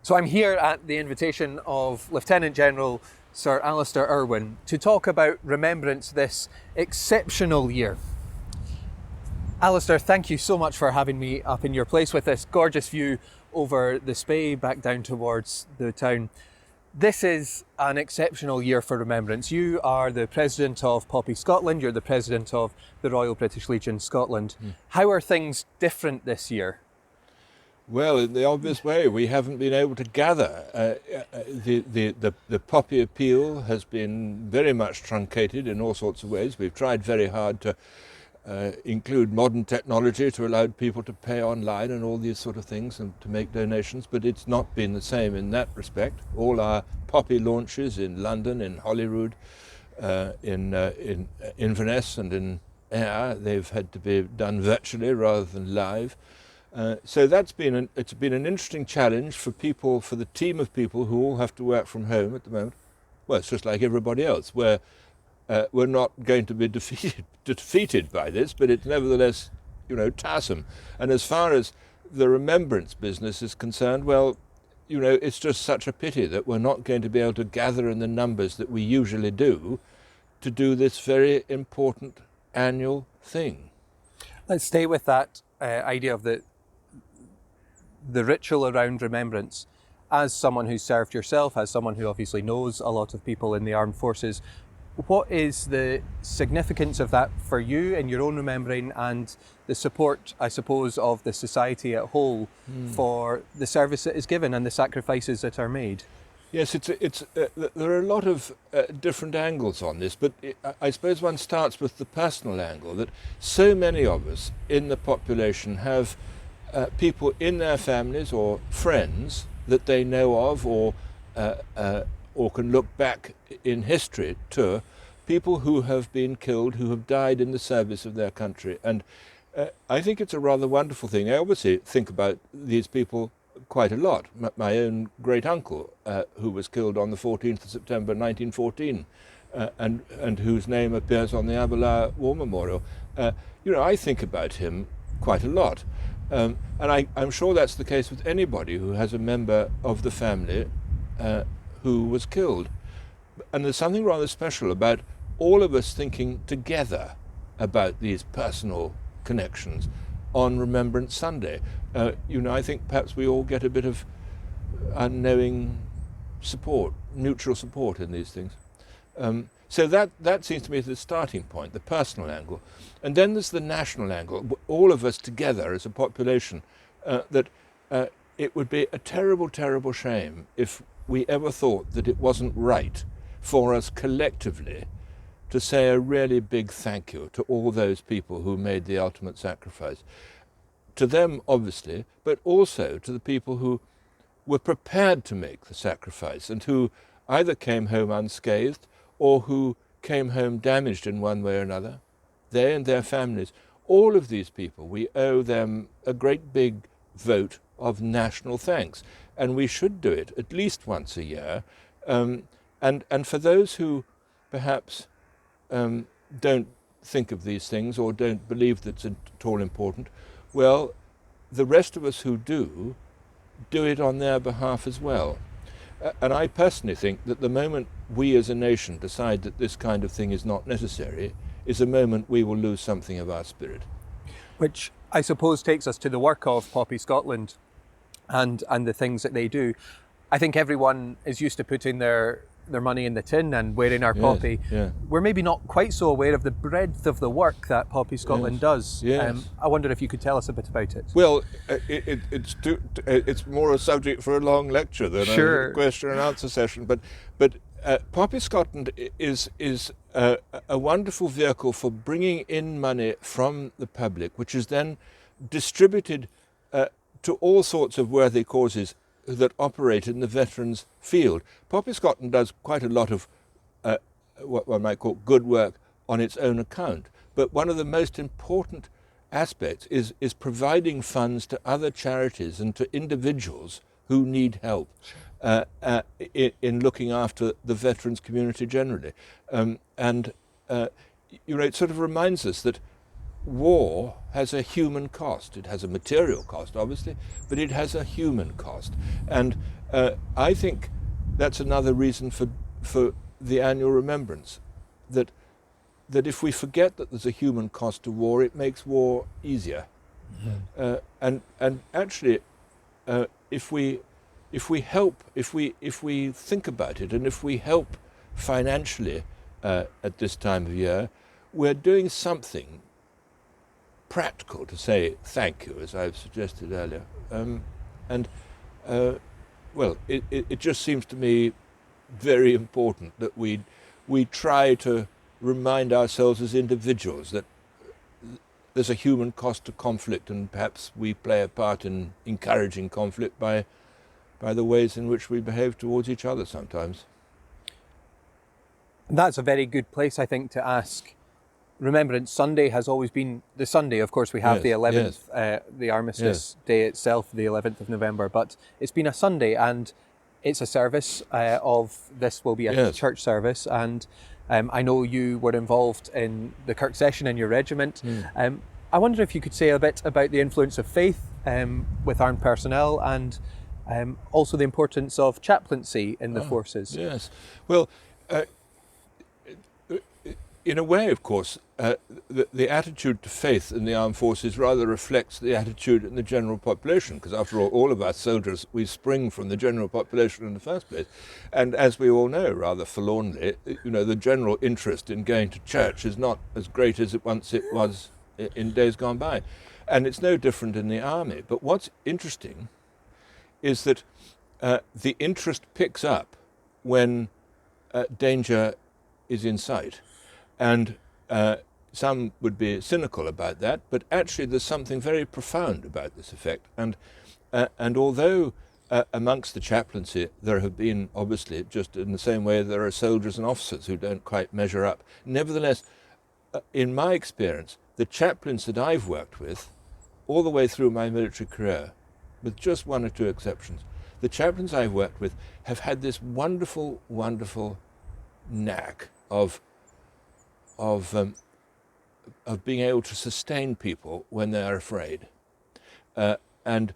So I'm here at the invitation of Lieutenant General Sir Alistair Irwin to talk about Remembrance this exceptional year. Alistair, thank you so much for having me up in your place with this gorgeous view over the Spey back down towards the town. This is an exceptional year for Remembrance. You are the President of Poppy Scotland, you're the President of the Royal British Legion Scotland. How are things different this year? Well, in the obvious way, we haven't been able to gather. The poppy appeal has been very much truncated in all sorts of ways. We've tried very hard to include modern technology to allow people to pay online and all these sort of things and to make donations, but it's not been the same in that respect. All our poppy launches in London, in Holyrood, in Inverness and in Ayr, they've had to be done virtually rather than live. So it's been an interesting challenge for people, for the team of people who all have to work from home at the moment. Well, it's just like everybody else. We're not going to be defeated by this, but it's nevertheless, tiresome. And as far as the Remembrance business is concerned, well, it's just such a pity that we're not going to be able to gather in the numbers that we usually do to do this very important annual thing. Let's stay with that idea of the ritual around Remembrance. As someone who's served yourself, as someone who obviously knows a lot of people in the armed forces, what is the significance of that for you in your own remembering and the support, I suppose, of the society at whole for the service that is given and the sacrifices that are made? Yes, there are a lot of different angles on this, but I suppose one starts with the personal angle, that so many of us in the population have people in their families or friends that they know of or can look back in history to, people who have been killed, who have died in the service of their country. And I think it's a rather wonderful thing. I obviously think about these people quite a lot. My own great-uncle, who was killed on the 14th of September 1914, and whose name appears on the Aberlour War Memorial. I think about him quite a lot. And I'm sure that's the case with anybody who has a member of the family who was killed. And there's something rather special about all of us thinking together about these personal connections on Remembrance Sunday. I think perhaps we all get a bit of unknowing support, mutual support in these things. So that seems to me the starting point, the personal angle. And then there's the national angle, all of us together as a population, that it would be a terrible, terrible shame if we ever thought that it wasn't right for us collectively to say a really big thank you to all those people who made the ultimate sacrifice. To them, obviously, but also to the people who were prepared to make the sacrifice and who either came home unscathed or who came home damaged in one way or another. They and their families, all of these people, we owe them a great big vote of national thanks. And we should do it at least once a year. And for those who perhaps don't think of these things or don't believe that it's at all important, well, the rest of us who do it on their behalf as well. And I personally think that the moment we as a nation decide that this kind of thing is not necessary is a moment we will lose something of our spirit. Which I suppose takes us to the work of Poppy Scotland and the things that they do. I think everyone is used to putting their money in the tin and wearing our poppy. Yeah. We're maybe not quite so aware of the breadth of the work that Poppy Scotland does. Yes. I wonder if you could tell us a bit about it. Well, it's more a subject for a long lecture than a question and answer session. But Poppy Scotland is a wonderful vehicle for bringing in money from the public, which is then distributed to all sorts of worthy causes that operate in the veterans' field. Poppy Scotland does quite a lot of what one might call good work on its own account, but one of the most important aspects is providing funds to other charities and to individuals who need help in looking after the veterans community generally. It sort of reminds us that war has a human cost. It has a material cost, obviously, but it has a human cost. And I think that's another reason for the annual remembrance, that if we forget that there's a human cost to war, it makes war easier. And actually, if we think about it, and if we help financially at this time of year, we're doing something practical to say thank you, as I've suggested earlier. Well, it just seems to me very important that we try to remind ourselves as individuals that there's a human cost to conflict, and perhaps we play a part in encouraging conflict by the ways in which we behave towards each other sometimes. That's a very good place, I think, to ask. Remembrance Sunday has always been the Sunday. Of course, we have Yes, the 11th, the Armistice Day itself, the 11th of November, but it's been a Sunday, and it's a service of, this will be a church service, and I know you were involved in the Kirk session in your regiment. I wonder if you could say a bit about the influence of faith with armed personnel, and also the importance of chaplaincy in the forces. Yes. Well, in a way, of course, the attitude to faith in the armed forces rather reflects the attitude in the general population, because after all of us soldiers, we spring from the general population in the first place. And as we all know, rather forlornly, the general interest in going to church is not as great as it once was in days gone by. And it's no different in the army. But what's interesting is that the interest picks up when danger is in sight. And some would be cynical about that, but actually there's something very profound about this effect. And although amongst the chaplaincy there have been, obviously, just in the same way there are soldiers and officers who don't quite measure up, nevertheless, in my experience, the chaplains that I've worked with, all the way through my military career, with just one or two exceptions, the chaplains I've worked with have had this wonderful, wonderful knack of being able to sustain people when they're afraid, and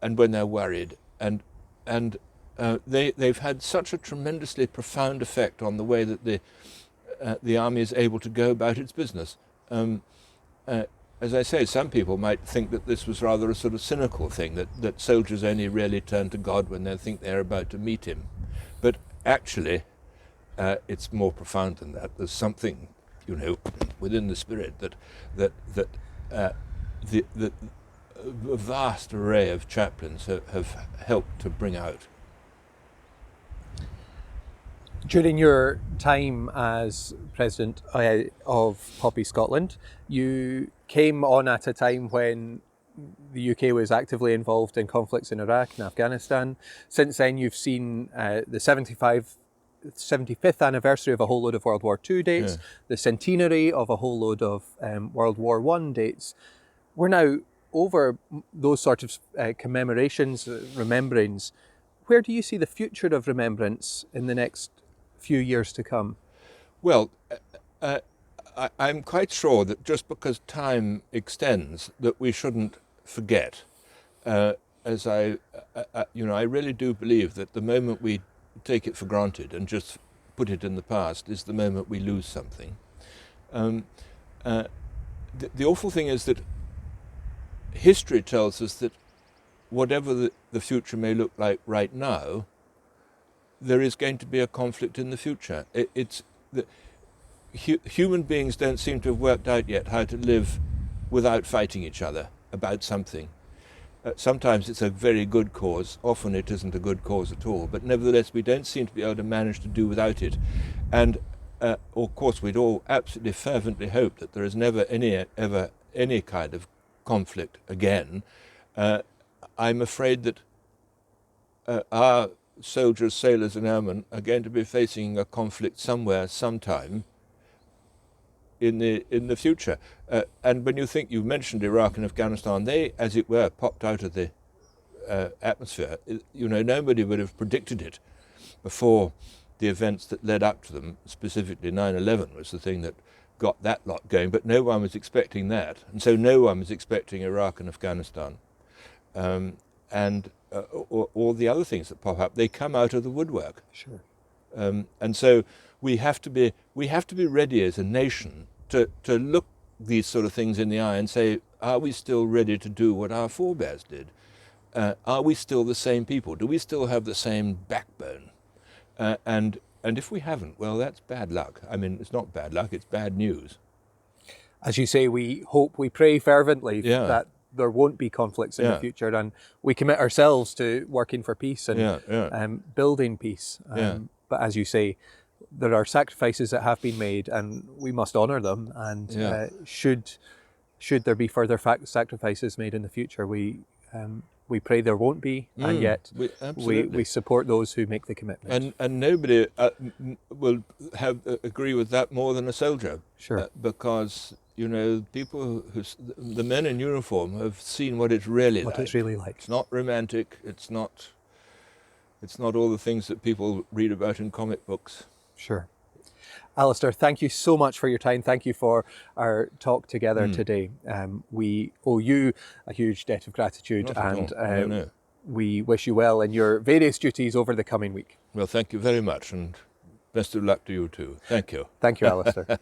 when they're worried, and they've had such a tremendously profound effect on the way that the army is able to go about its business. As I say, some people might think that this was rather a sort of cynical thing, that soldiers only really turn to God when they think they're about to meet him, but actually. It's more profound than that. There's something, within the spirit that the vast array of chaplains have helped to bring out. During your time as president of Poppy Scotland, you came on at a time when the UK was actively involved in conflicts in Iraq and Afghanistan. Since then, you've seen the 75th anniversary of a whole load of World War II dates, the centenary of a whole load of World War I dates. We're now over those sort of commemorations, remembrance. Where do you see the future of remembrance in the next few years to come? Well, I'm quite sure that just because time extends, that we shouldn't forget. As I really do believe that the moment we take it for granted and just put it in the past is the moment we lose something. The awful thing is that history tells us that whatever the future may look like right now, there is going to be a conflict in the future. Human beings don't seem to have worked out yet how to live without fighting each other about something. Sometimes it's a very good cause, often it isn't a good cause at all, but nevertheless we don't seem to be able to manage to do without it. And of course we'd all absolutely fervently hope that there is never ever any kind of conflict again. I'm afraid that our soldiers, sailors and airmen are going to be facing a conflict somewhere, sometime in the future. And when you mentioned Iraq and Afghanistan, they, as it were, popped out of the atmosphere. Nobody would have predicted it before the events that led up to them. Specifically 9/11 was the thing that got that lot going, but no one was expecting that. And so no one was expecting Iraq and Afghanistan. And or all the other things that pop up, they come out of the woodwork. Sure. And so we have to be ready as a nation to look these sort of things in the eye and say, are we still ready to do what our forebears did? Are we still the same people? Do we still have the same backbone? And if we haven't, well, that's bad luck. I mean, it's not bad luck, it's bad news. As you say, we pray fervently that there won't be conflicts in the future, and we commit ourselves to working for peace and building peace. But as you say, there are sacrifices that have been made, and we must honour them. And should there be further sacrifices made in the future, we pray there won't be, and yet we support those who make the commitment. And nobody will agree with that more than a soldier. Sure. Because people the men in uniform have seen what it's really like. What it's really like. It's not romantic. It's not all the things that people read about in comic books. Sure. Alistair, thank you so much for your time. Thank you for our talk together today. We owe you a huge debt of gratitude, and we wish you well in your various duties over the coming week. Well, thank you very much, and best of luck to you too. Thank you. Thank you, Alistair.